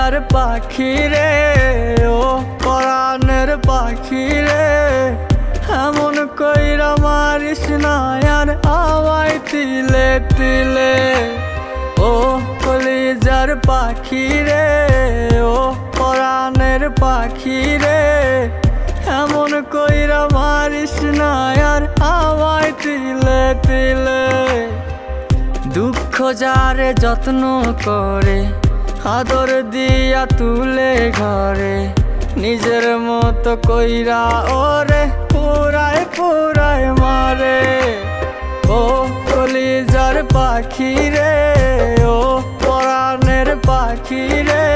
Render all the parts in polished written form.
কলিজার পাখি রে, ও পরাণের পাখি রে, এমন কইরা মারিস না আর আমায় তিলে তিলে। ও কলিজার পাখি রে, ও পরাণের পাখি রে, এমন কইরা মারিস না আর আমায় তিলে তিলে। দুঃখ যারে যত্ন করে, আদর দিয়া তুলে ঘরে, নিজের মতো কইরা ওরে পুরায় পুরায় মারে। ও কলিজার পাখি রে, ও পরাণের পাখি রে,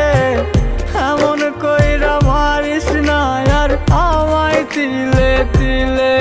এমন কইরা মারিস না আর আমায় তিলে তিলে।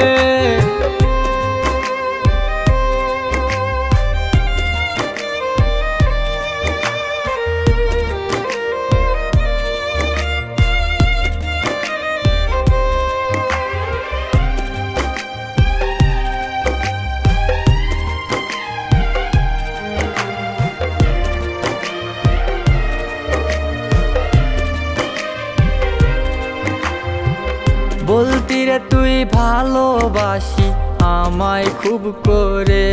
বলতি রে তুই ভালোবাসি আমায় খুব করে,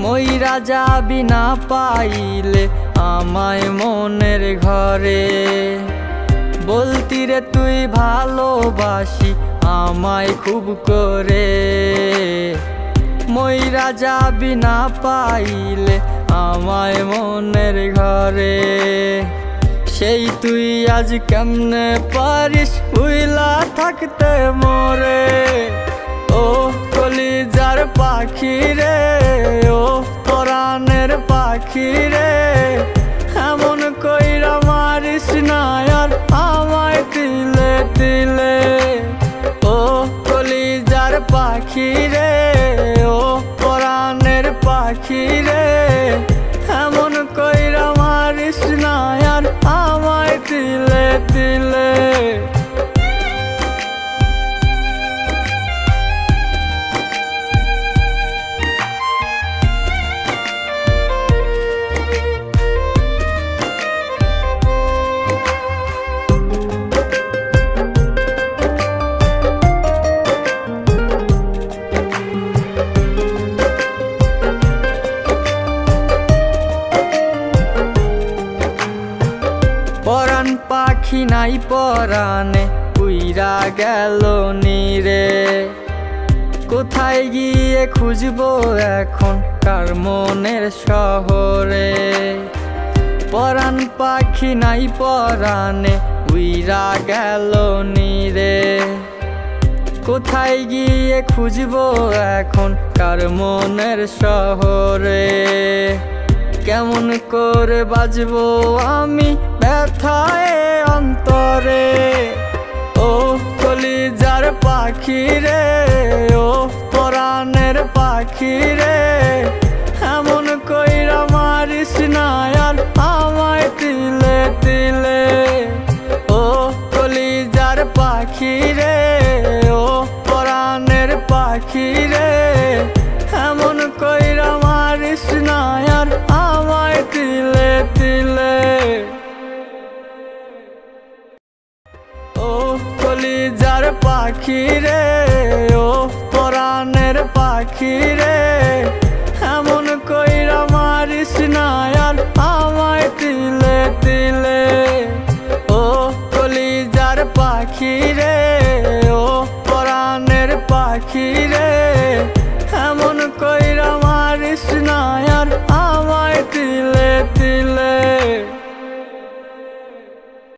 মইরা যাবি না পাইলে আমায় মনের ঘরে। বলতি রে তুই ভালোবাসি আমায় খুব করে, মইরা যাবি না পাইলে আমায় মনের ঘরে। সেই তুই আজ কেমনে পারিস উইলা থাকতে মোরে। ও কলিজার পাখি রে, ও পরাণের পাখি রে, এমন কইরা মারিস না আর আমায় তিলে তিলে। ও কলিজার পাখি রে, ও পরাণের পাখি রে, এমন কইরা মারিস না আর আমায় তিলে তিলে। পরাণ পাখি নাই পরাণে উইরা গেল নীরে, কোথায় গিয়ে খুঁজবো এখন কার মনের শহরে। পরাণ পাখি নাই পরাণে উইরা গেল নীরে, কোথায় গিয়ে খুঁজবো এখন কার মনের শহরে। কেমন করে বাজবো আমি ব্যথায় অন্তরে। ও কলিজার পাখি রে, ও পরাণের পাখি রে, এমন কইরা মারিস না আর আমায় তিলে তিলে। ও কলিজার পাখি রে, ও পরাণের পাখি রে, এমন কইরা মারিস না আর আমায় তিলে তিলে। ও কলিজার পাখি রে, ও পরাণের পাখি রে, এমন কইরা মারিস না আর আমায় তিলে তিলে। ও কলিজার পাখি রে, ও পরাণের পাখি রে, এমন কইরা মারিস না আর আমায় তিলে তিলে।